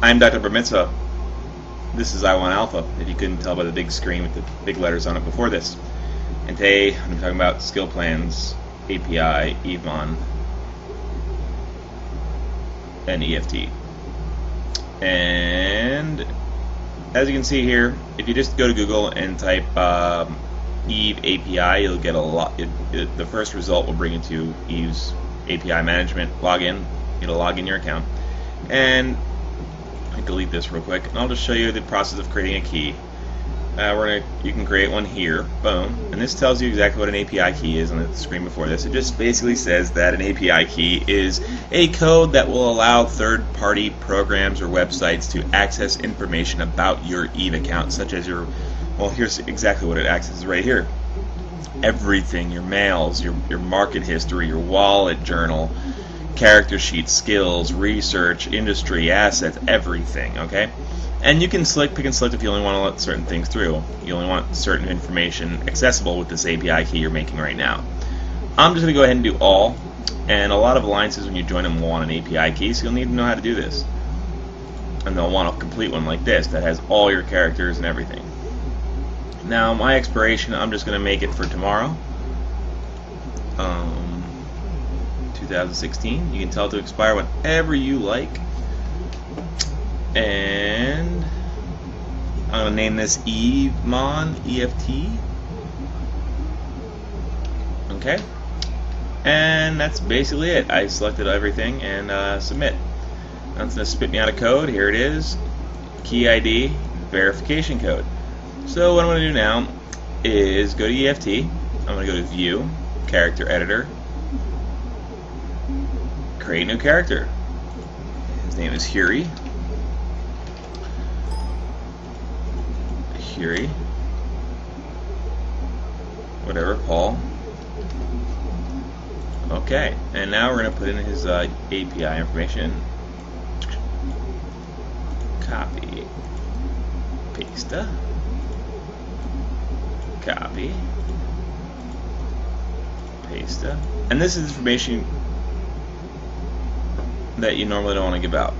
I'm Dr. Barmitzvah. This is I1 Alpha, if you couldn't tell by the big screen with the big letters on it before this. And today I'm talking about skill plans, API, EVMON, and EFT. And as you can see here, if you just go to Google and type Eve API, you'll get a lot. The first result will bring you to Eve's API management login. It'll log in your account, and I delete this real quick, and I'll just show you the process of creating a key. You can create one here, boom, and this tells you exactly what an API key is on the screen before this. It just basically says that an API key is a code that will allow third-party programs or websites to access information about your Eve account, such as well, here's exactly what it accesses right here. Everything, your mails, your market history, your wallet journal, character sheets, skills, research, industry, assets, everything, okay? And you can pick and select if you only want to let certain things through. You only want certain information accessible with this API key you're making right now. I'm just going to go ahead and do all, and a lot of alliances, when you join them, will want an API key, so you'll need to know how to do this. And they'll want a complete one like this that has all your characters and everything. Now, my expiration, I'm just going to make it for tomorrow. 2016. You can tell it to expire whenever you like. And I'm going to name this EVMON, EFT. Okay. And that's basically it. I selected everything and submit. Now it's going to spit me out a code. Here it is. Key ID, verification code. So what I'm going to do now is go to EFT. I'm going to go to View, Character Editor, create a new character. His name is Huri. Whatever, Paul. Okay, and now we're going to put in his API information. Copy. Paste. Copy. Paste. And this is information that you normally don't want to give out.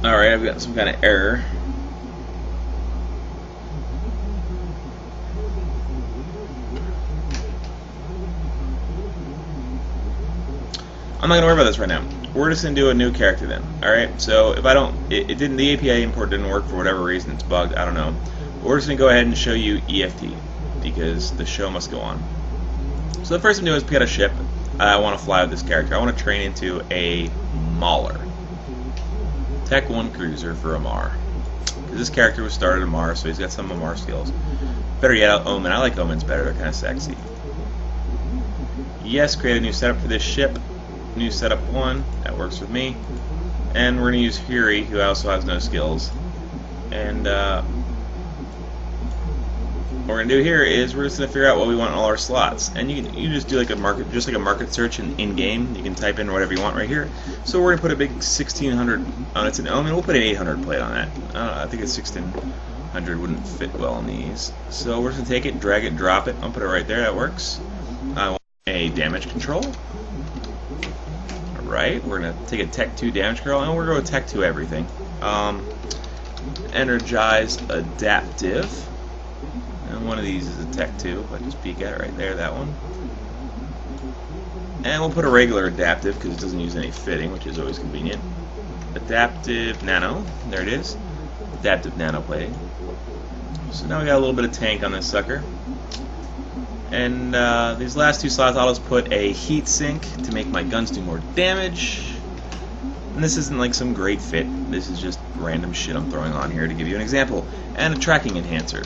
Alright, I've got some kind of error. I'm not going to worry about this right now. We're just going to do a new character then. Alright, so if I don't, the API import didn't work for whatever reason, it's bugged, I don't know. But we're just going to go ahead and show you EFT, because the show must go on. So the first thing to do is pick out a ship. I want to fly with this character. I want to train into a Mauler. Tech 1 cruiser for Amar. This character was started Amar, so he's got some Amar skills. Better yet, Omen. I like Omens better, they're kind of sexy. Yes, create a new setup for this ship. New setup 1, that works with me. And we're going to use Huri, who also has no skills. And what we're going to do here is we're just going to figure out what we want in all our slots. And you just do like a market search in game. You can type in whatever you want right here. So we're going to put a big 1600 on it's an Omen. We'll put an 800 plate on that. I think a 1600 wouldn't fit well on these. So we're just going to take it, drag it, drop it. I'll put it right there. That works. I want a damage control. Alright, we're going to take a Tech 2 damage control, and we're going to go with Tech 2 everything. Energize adaptive. And one of these is a Tech 2. If I just peek at it right there, that one. And we'll put a regular adaptive because it doesn't use any fitting, which is always convenient. Adaptive nano. There it is. Adaptive nano plating. So now we got a little bit of tank on this sucker. And these last two slots, I'll just put a heat sink to make my guns do more damage. And this isn't like some great fit. This is just random shit I'm throwing on here to give you an example. And a tracking enhancer.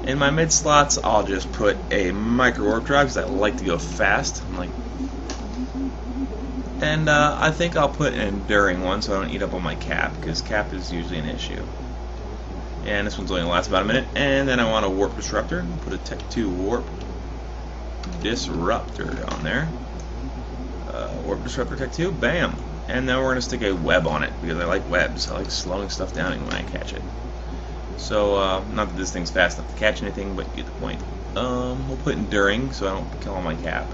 In my mid slots, I'll just put a micro warp drive because I like to go fast. And I think I'll put an enduring one so I don't eat up on my cap, because cap is usually an issue. And this one's only going to last about a minute. And then I want a warp disruptor. Put a Tech 2 warp disruptor on there. Warp disruptor Tech 2, bam. And then we're going to stick a web on it because I like webs. I like slowing stuff down when I catch it. So, not that this thing's fast enough to catch anything, but you get the point. We'll put enduring so I don't kill all my cap.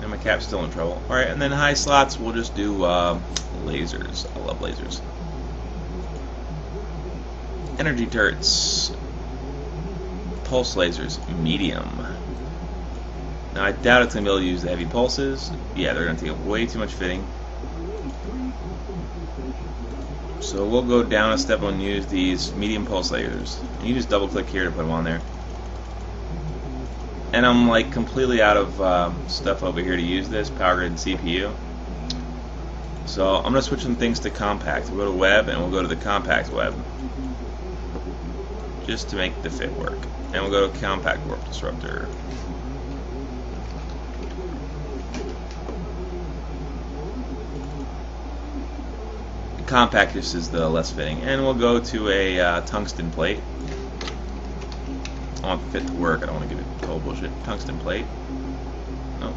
And my cap's still in trouble. Alright, and then high slots, we'll just do lasers. I love lasers. Energy turrets. Pulse lasers, medium. Now I doubt it's going to be able to use the heavy pulses. Yeah, they're going to take up way too much fitting. So we'll go down a step and use these medium pulse lasers. And you just double click here to put them on there. And I'm like completely out of stuff over here to use this, power grid and CPU. So I'm going to switch some things to compact. We'll go to web and we'll go to the compact web. Just to make the fit work. And we'll go to compact warp disruptor. Compact just is the less fitting. And we'll go to a tungsten plate. I want the fit to work. I don't want to give it total bullshit. Tungsten plate. Nope.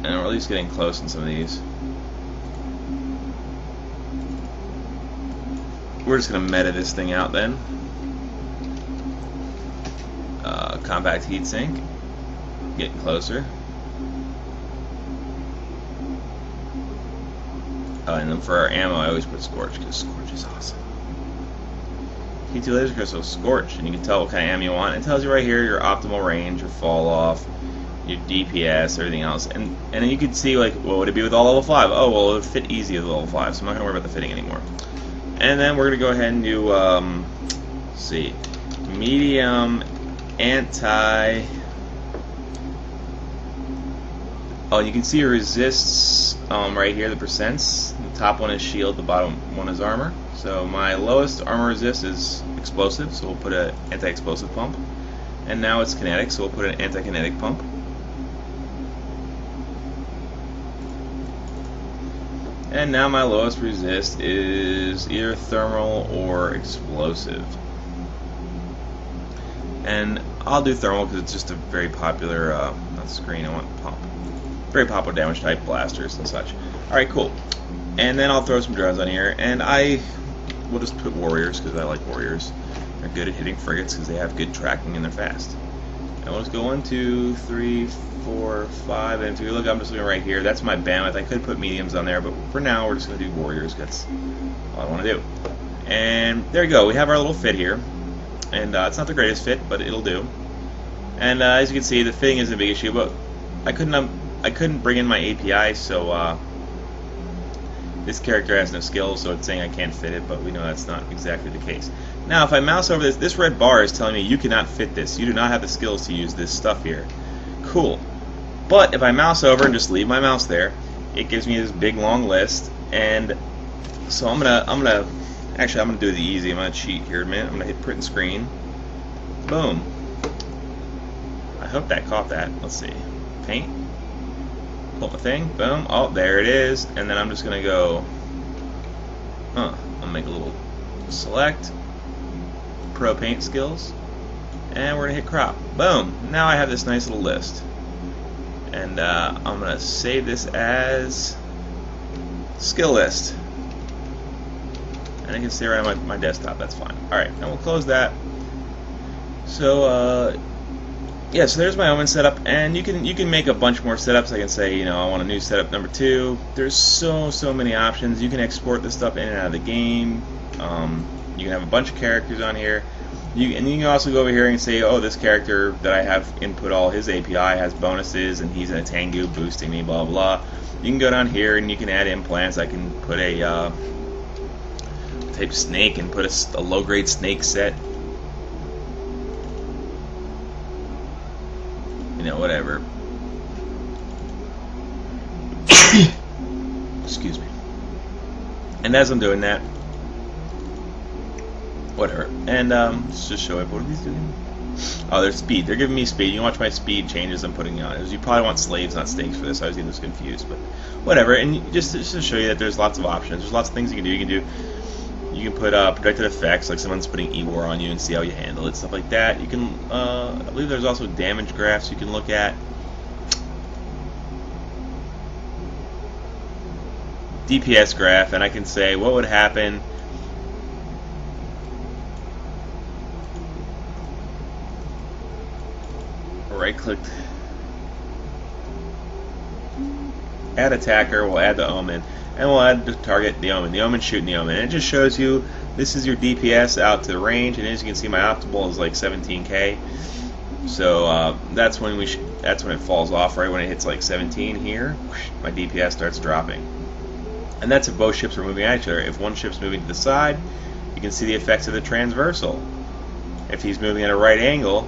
And we're at least getting close in some of these. We're just going to meta this thing out then. Compact heatsink. Getting closer. And then for our ammo, I always put Scorch because Scorch is awesome. T2 laser crystal, Scorch, and you can tell what kind of ammo you want. It tells you right here your optimal range, your fall off, your DPS, everything else. And then you can see, like, what would it be with all level 5? Oh, well, it would fit easy with level 5, so I'm not going to worry about the fitting anymore. And then we're going to go ahead and do, let's see, medium, anti. Oh, you can see it resists right here, the percents. The top one is shield, the bottom one is armor. So my lowest armor resist is explosive, so we'll put an anti-explosive pump. And now it's kinetic, so we'll put an anti-kinetic pump. And now my lowest resist is either thermal or explosive. And I'll do thermal because it's just a very popular, not screen, I want pump. Very popular damage type blasters and such. Alright, cool. And then I'll throw some drones on here, and we'll just put warriors because I like warriors. They're good at hitting frigates because they have good tracking and they're fast. And we'll just go 1, 2, 3, 4, 5, and if you look, I'm just looking right here. That's my bandwidth. I could put mediums on there, but for now we're just going to do warriors. That's all I want to do. And there you go. We have our little fit here, and it's not the greatest fit, but it'll do. And as you can see, the fitting isn't a big issue, but I couldn't bring in my API, so this character has no skills, so it's saying I can't fit it, but we know that's not exactly the case. Now, if I mouse over this red bar is telling me you cannot fit this. You do not have the skills to use this stuff here. Cool. But if I mouse over and just leave my mouse there, it gives me this big long list, and so I'm gonna do it easy. I'm gonna cheat here a minute. I'm gonna hit print screen. Boom. I hope that caught that. Let's see. Paint. Pull the thing, boom, oh, there it is, and then I'm just going to go, I'll make a little select, Pro Paint Skills, and we're going to hit crop. Boom, now I have this nice little list. And I'm going to save this as skill list. And it can stay right on my desktop, that's fine. Alright, now we'll close that. So, yeah, so there's my Omen setup, and you can make a bunch more setups. I can say, you know, I want a new setup number 2. There's so many options. You can export this stuff in and out of the game. You can have a bunch of characters on here. And you can also go over here and say, oh, this character that I have input all his API has bonuses, and he's in a Tengu boosting me, blah blah. You can go down here and you can add implants. I can put a type snake and put a low-grade snake set. You know, whatever. Excuse me. And as I'm doing that, whatever. And let's just show it. What are these doing? Oh, their speed. They're giving me speed. You can watch my speed changes I'm putting on. You probably want slaves, not stakes for this. I was getting this confused, but whatever. And just to show you that there's lots of options. There's lots of things you can do. You can put projected effects, like someone's putting E-War on you and see how you handle it, stuff like that. You can, I believe there's also damage graphs you can look at. DPS graph, and I can say what would happen right-clicked add attacker, we'll add the omen, and we'll add the target, the omen. The omen's shooting the omen. And it just shows you this is your DPS out to the range, and as you can see, my optimal is like 17k. So that's when that's when it falls off, right when it hits like 17 here. My DPS starts dropping, and that's if both ships are moving at each other. If one ship's moving to the side, you can see the effects of the transversal. If he's moving at a right angle,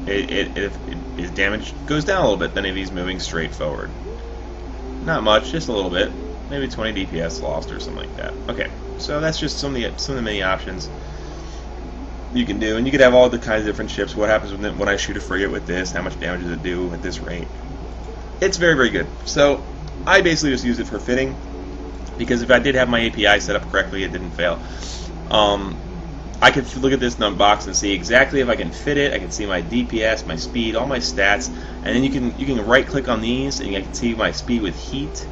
his damage goes down a little bit than if he's moving straight forward. Not much, just a little bit. Maybe 20 DPS lost or something like that. Okay, so that's just some of the many options you can do, and you could have all the kinds of different ships. What happens when I shoot a frigate with this? How much damage does it do at this rate? It's very, very good. So I basically just use it for fitting, because if I did have my API set up correctly, it didn't fail. I could look at this box and see exactly if I can fit it. I can see my DPS, my speed, all my stats, and then you can right click on these and I can see my speed with heat.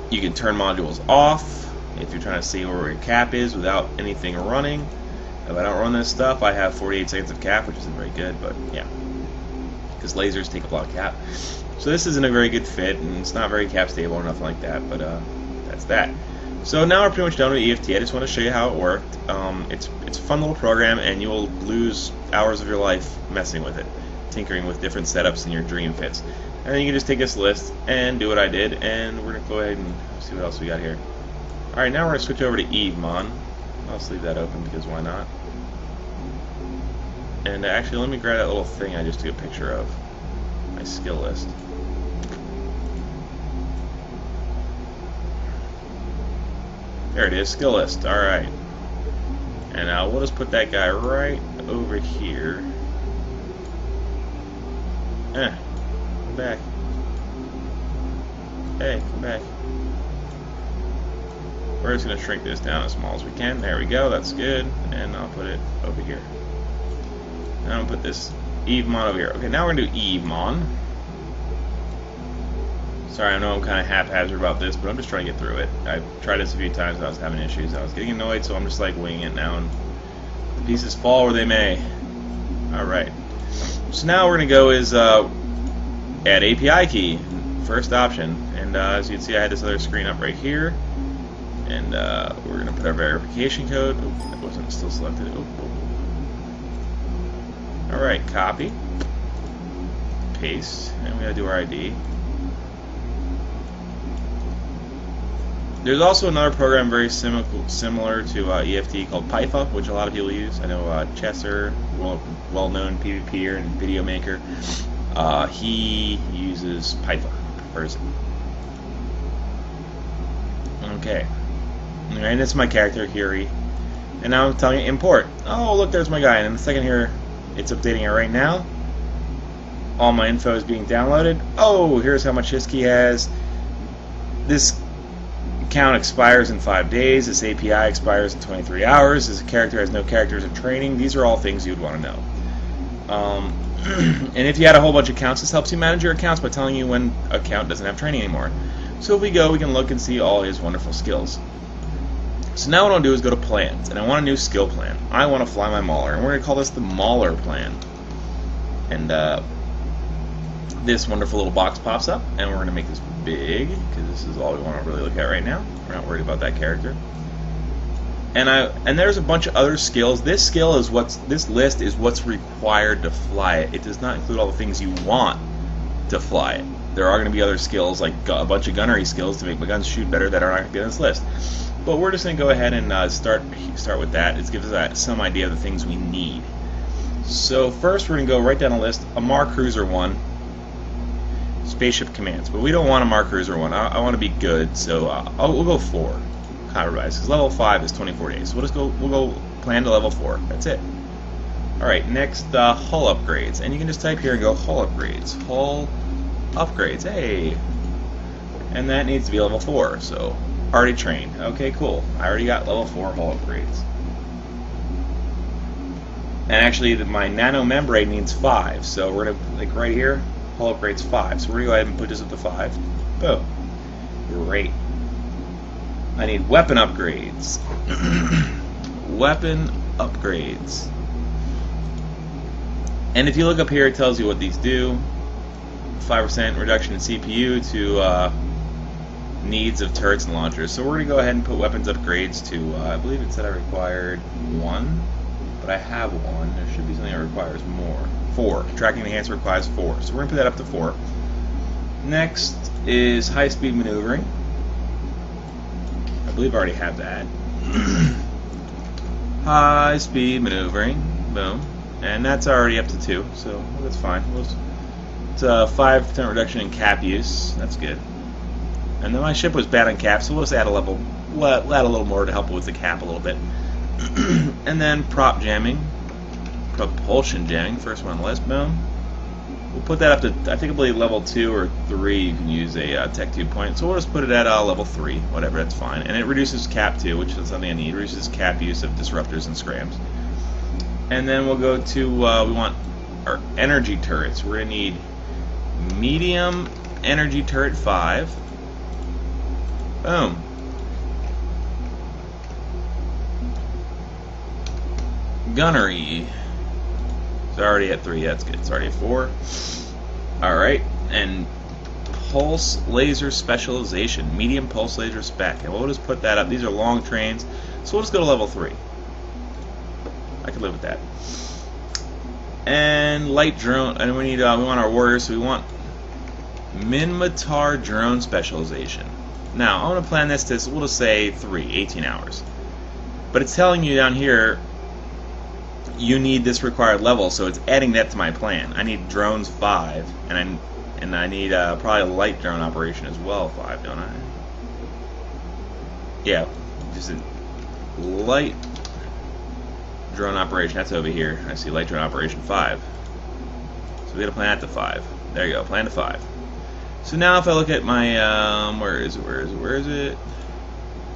You can turn modules off if you're trying to see where your cap is without anything running. If I don't run this stuff, I have 48 seconds of cap, which isn't very good, but yeah, because lasers take a lot of cap. So this isn't a very good fit, and it's not very cap stable or nothing like that, but that's that. So now we're pretty much done with EFT. I just want to show you how it worked. It's a fun little program, and you will lose hours of your life messing with it, tinkering with different setups and your dream fits. And then you can just take this list and do what I did, and we're going to go ahead and see what else we got here. Alright, now we're going to switch over to Evemon. I'll just leave that open because why not? And actually, let me grab that little thing I just took a picture of. My skill list. There it is, skill list. Alright. And now we'll just put that guy right over here. Come back. Hey, come back. We're just going to shrink this down as small as we can. There we go, that's good. And I'll put it over here. Now I'll put this Evemon over here. Okay, now we're going to do Evemon. Sorry, I know I'm kind of haphazard about this, but I'm just trying to get through it. I've tried this a few times and I was having issues. I was getting annoyed, so I'm just like winging it now, and the pieces fall where they may. Alright. So now we're going to go is add API key. First option. And as you can see, I had this other screen up right here. And we're going to put our verification code. Oop, that wasn't still selected. Oop, oop. Alright, copy. Paste. And we got to do our ID. There's also another program very similar to EFT called Barmitzvah, which a lot of people use. I know Chesser, well-known PvPer and video maker, he uses Barmitzvah, prefers it. Okay, and this is my character, Hiri, and now I'm telling it import. Oh, look, there's my guy, and in a second here, it's updating it right now. All my info is being downloaded. Oh, here's how much his key has. This account expires in 5 days. This API expires in 23 hours. This character has no characters in training. These are all things you'd want to know. And if you had a whole bunch of accounts, this helps you manage your accounts by telling you when an account doesn't have training anymore. So if we go, we can look and see all his wonderful skills. So now what I want to do is go to plans, and I want a new skill plan. I want to fly my Mauler, and we're going to call this the Mauler plan. And this wonderful little box pops up, and we're going to make this big because this is all we want to really look at right now. We're not worried about that character. And there's a bunch of other skills. This list is what's required to fly it. It does not include all the things you want to fly it. There are going to be other skills, like a bunch of gunnery skills to make my guns shoot better, that are not going to be on this list. But we're just going to go ahead and start with that. It gives us some idea of the things we need. So first we're going to go right down the list. A Mar Cruiser 1. Spaceship commands, but we don't want a Mar Cruiser 1. I want to be good, so we'll go 4 combat-wise, because level 5 is 24 days. So we'll go plan to level 4. That's it. Alright, next hull upgrades, and you can just type here and go hull upgrades. Hull upgrades, hey, and that needs to be level 4. So already trained. Okay, cool. I already got level 4 hull upgrades. And actually, my nano membrane needs 5. So we're gonna, like right here, hull upgrades 5. So we're gonna go ahead and put this up to 5. Boom. Great. I need weapon upgrades. Weapon upgrades. And if you look up here, it tells you what these do. 5% reduction in CPU to needs of turrets and launchers. So we're going to go ahead and put weapons upgrades to, I believe it said I required 1, but I have 1. There should be something that requires more. 4. Tracking enhancer requires 4. So we're going to put that up to 4. Next is high-speed maneuvering. I believe I already have that. High-speed maneuvering. Boom. And that's already up to 2, so that's fine. It's a 5% reduction in cap use. That's good. And then my ship was bad on cap, so we'll just add a level, add a little more to help with the cap a little bit. And then prop jamming, propulsion jamming, first one on the list. Boom. We'll put that up to, I think, I believe level 2 or 3. You can use a tech 2 point. So we'll just put it at level 3, whatever. That's fine. And it reduces cap too, which is something I need. It reduces cap use of disruptors and scrams. And then we'll go to we want our energy turrets. We're gonna need medium energy turret 5. Boom. Gunnery. It's already at 3. That's good. It's already at 4. Alright. And pulse laser specialization. Medium pulse laser spec. And we'll just put that up. These are long trains. So we'll just go to level 3. I can live with that. And light drone. And we need we want our warriors, so we want Minmatar drone specialization. Now, I'm going to plan this to, we'll just say 18 hours. But it's telling you down here you need this required level, so it's adding that to my plan. I need drones 5, and I need probably a light drone operation as well 5, don't I? Yeah, just a light drone operation. That's over here. I see light drone operation 5. So we got to plan that to 5. There you go, plan to 5. So now if I look at my where is it?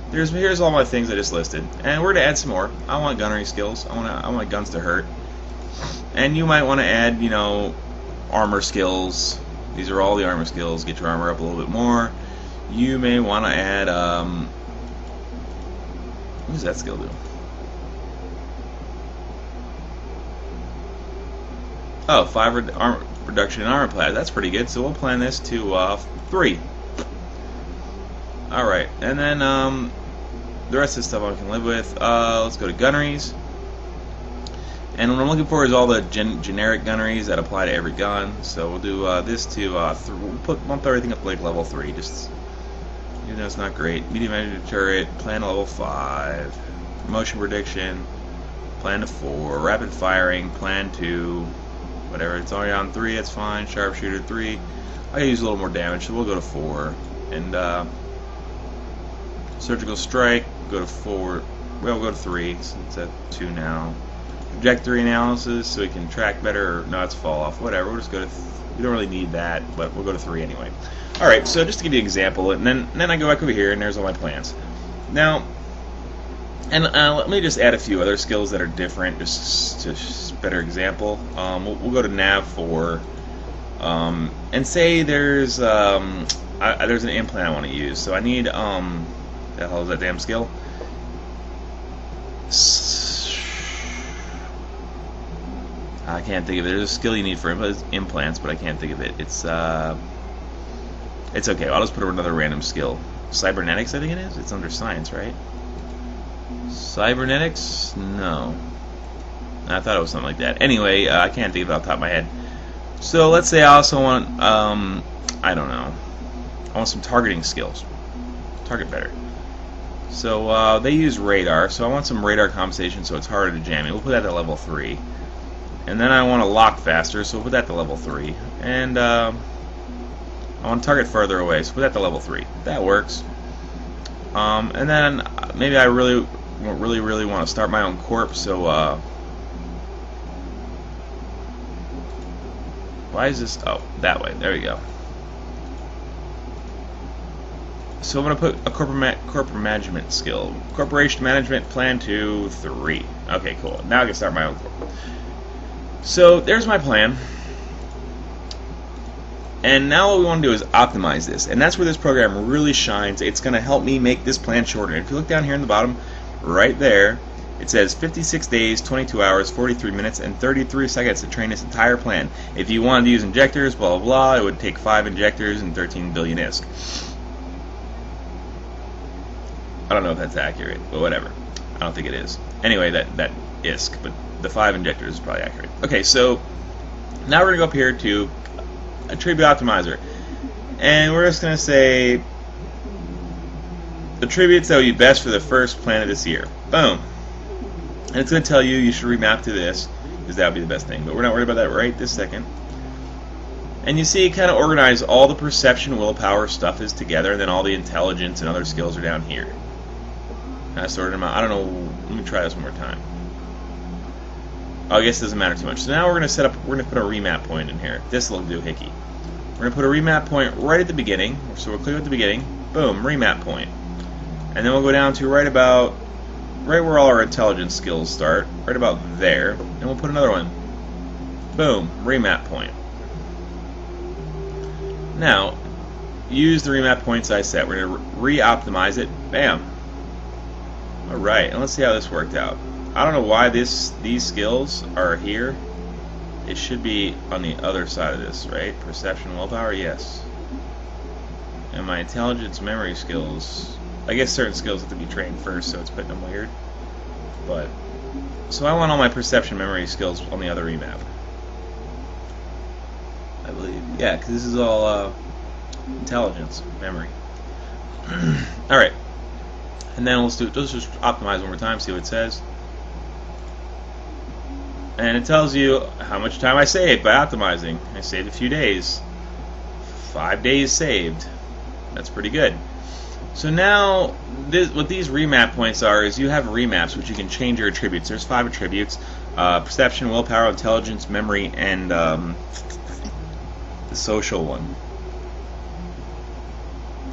Here's all my things I just listed, and we're to add some more. I want gunnery skills. I want guns to hurt, and you might want to add, you know, armor skills. These are all the armor skills. Get your armor up a little bit more. You may want to add what does that skill do? Oh, 5 reduction in armor class. That's pretty good. So we'll plan this to 3. Alright, and then the rest of the stuff I can live with. Let's go to gunneries. And what I'm looking for is all the generic gunneries that apply to every gun. So we'll do this to we'll bump everything up to like level 3. Just, even though it's not great. Medium energy turret, plan to level 5. Motion prediction, plan to 4. Rapid firing, plan to whatever. It's already on 3. That's fine. Sharpshooter 3. I can use a little more damage, so we'll go to 4. And surgical strike, go to 4. Well, we'll go to 3 since it's at 2 now. Trajectory analysis, so we can track better. No, it's fall off. Whatever. We'll just go to. We don't really need that, but we'll go to 3 anyway. All right. So just to give you an example, and then I go back over here, and there's all my plans. Now, and let me just add a few other skills that are different, just better example. We'll go to Nav 4, and say there's an implant I want to use. So I need the hell is that damn skill? I can't think of it. There's a skill you need for implants, but I can't think of it. It's okay. I'll just put another random skill. Cybernetics, I think it is. It's under science, right? Cybernetics? No. I thought it was something like that. Anyway, I can't think of it off the top of my head. So let's say I also want, I don't know. I want some targeting skills. Target better. So they use radar, so I want some radar compensation so it's harder to jam me. We'll put that at level 3. And then I want to lock faster, so we'll put that to level 3. And I want to target further away, so put that to level 3. That works. And then maybe I really want to start my own corp, so why is this? Oh, that way. There we go. So I'm going to put a corporate management skill. Corporation management plan to 3. Okay, cool. Now I can start my own corp. So there's my plan. And now what we want to do is optimize this. And that's where this program really shines. It's going to help me make this plan shorter. If you look down here in the bottom, right there, It says 56 days, 22 hours, 43 minutes, and 33 seconds to train this entire plan. If you wanted to use injectors, blah blah blah, it would take 5 injectors and 13 billion ISK. I don't know if that's accurate, but whatever. I don't think it is. Anyway, that ISK, but the 5 injectors is probably accurate. Okay, so now we're going to go up here to Attribute Optimizer. And we're just going to say attributes that would be best for the first plan of this year. Boom. And it's going to tell you should remap to this, because that would be the best thing. But we're not worried about that right this second. And you see it kind of organized all the perception, willpower stuff is together, and then all the intelligence and other skills are down here. And I sorted them out. I don't know. Let me try this one more time. Oh, I guess it doesn't matter too much. So now we're going to we're going to put a remap point in here. This will do hickey. We're going to put a remap point right at the beginning. So we'll click at the beginning. Boom, remap point. And then we'll go down to right where all our intelligence skills start, right about there, and we'll put another one. Boom, remap point. Now, use the remap points I set. We're going to re-optimize it. Bam. Alright, and let's see how this worked out. I don't know why these skills are here. It should be on the other side of this, right? Perception, willpower, yes. And my intelligence, memory skills, I guess certain skills have to be trained first, so it's putting them weird. But so I want all my perception, memory skills on the other remap, I believe. Yeah, because this is all intelligence, memory. All right, and then let's just optimize one more time, see what it says. And it tells you how much time I saved by optimizing. I saved a few days. 5 days saved. That's pretty good. So now, what these remap points are is you have remaps which you can change your attributes. There's 5 attributes: perception, willpower, intelligence, memory, and the social one,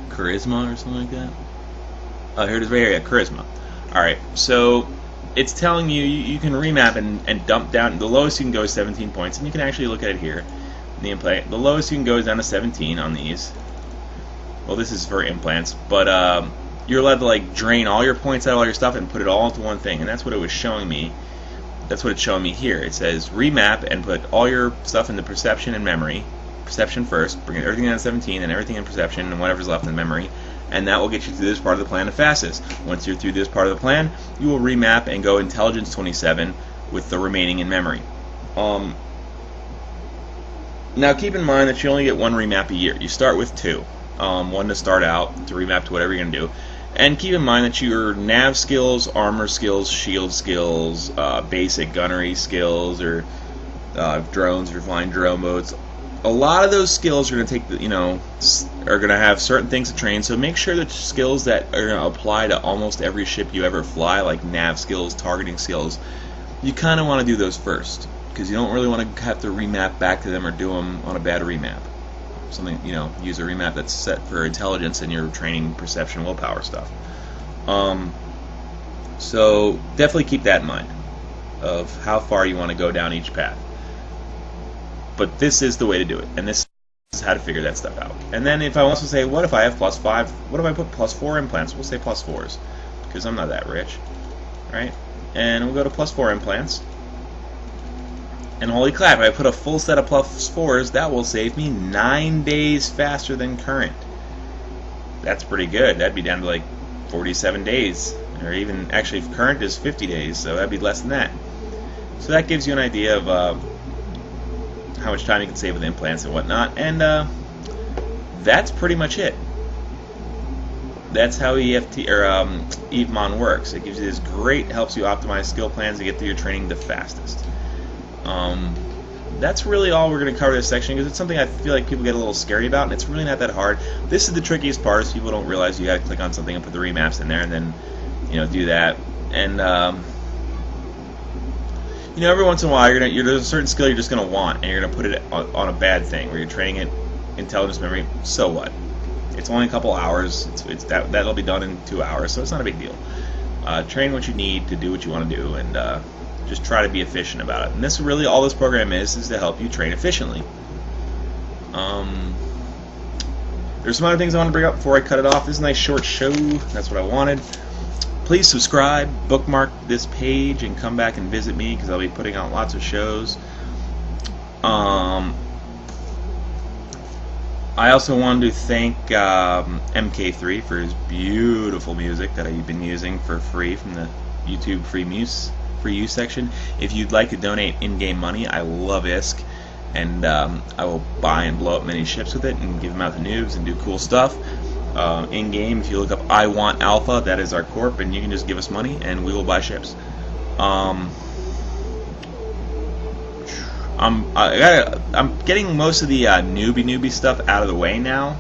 charisma or something like that. Oh, here it is right here. Yeah, charisma. All right. So it's telling you you can remap and dump down. The lowest you can go is 17 points, and you can actually look at it here in the implant. The lowest you can go is down to 17 on these. Well, this is for implants, but you're allowed to like drain all your points out of all your stuff and put it all into one thing, and that's what it was showing me. That's what it's showing me here. It says remap and put all your stuff into perception and memory. Perception first, bring everything down to 17, and everything in perception and whatever's left in memory, and that will get you through this part of the plan the fastest. Once you're through this part of the plan, you will remap and go intelligence 27 with the remaining in memory. Now keep in mind that you only get 1 remap a year. You start with 2. 1 to start out, to remap to whatever you're going to do. And keep in mind that your nav skills, armor skills, shield skills, basic gunnery skills, or drones, if you're flying drone modes, a lot of those skills are going to take, are going to have certain things to train. So make sure that skills that are going to apply to almost every ship you ever fly, like nav skills, targeting skills, you kind of want to do those first, because you don't really want to have to remap back to them or do them on a bad remap. Something, use a remap that's set for intelligence and you're training perception, willpower stuff. So definitely keep that in mind of how far you want to go down each path. But this is the way to do it, and this is how to figure that stuff out. And then if I also say, what if I have +5? What if I put +4 implants? We'll say +4s, because I'm not that rich, right? And we'll go to +4 implants. And holy crap, if I put a full set of +4s, that will save me 9 days faster than current. That's pretty good. That'd be down to like 47 days. Or even, actually, if current is 50 days, so that'd be less than that. So that gives you an idea of how much time you can save with implants and whatnot. And that's pretty much it. That's how EFT or EveMon works. It gives you this great, helps you optimize skill plans to get through your training the fastest. That's really all we're going to cover this section, because it's something I feel like people get a little scary about, and it's really not that hard. This is the trickiest part, is people don't realize you got to click on something and put the remaps in there, and then do that. And every once in a while there's a certain skill you're just going to want, and you're going to put it on a bad thing where you're training it intelligence memory. So what? It's only a couple hours. That'll be done in 2 hours, so it's not a big deal. Train what you need to do what you want to do, and just try to be efficient about it. And this really, all this program is to help you train efficiently. There's some other things I want to bring up before I cut it off. This is a nice short show. That's what I wanted. please subscribe, bookmark this page, and come back and visit me because I'll be putting out lots of shows. I also wanted to thank MK3 for his beautiful music that I've been using for free from the YouTube free use section. If you'd like to donate in-game money, I love ISK, and I will buy and blow up many ships with it and give them out to noobs and do cool stuff. In-game, if you look up I Want Alpha, that is our corp, and you can just give us money and we will buy ships. I'm getting most of the newbie stuff out of the way now.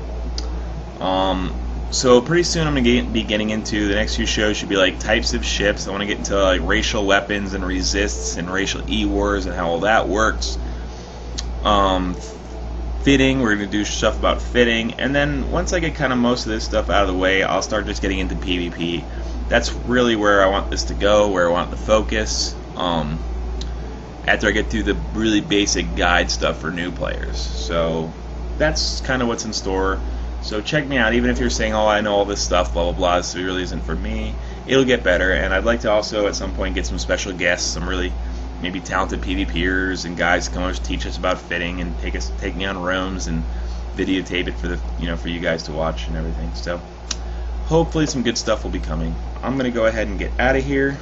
So pretty soon I'm gonna be getting into the next few shows. Should be like types of ships. I want to get into like racial weapons and resists and racial e-wars and how all that works. Fitting, we're gonna do stuff about fitting, and then once I get kind of most of this stuff out of the way, I'll start just getting into PvP. That's really where I want this to go, where I want the focus. After I get through the really basic guide stuff for new players. So that's kind of what's in store. So check me out, even if you're saying, oh, I know all this stuff, blah, blah, blah, this really isn't for me. It'll get better, and I'd like to also at some point get some special guests, some really maybe talented PvPers and guys to come over to teach us about fitting and take me on roams and videotape it for the for you guys to watch and everything. So hopefully some good stuff will be coming. I'm gonna go ahead and get out of here.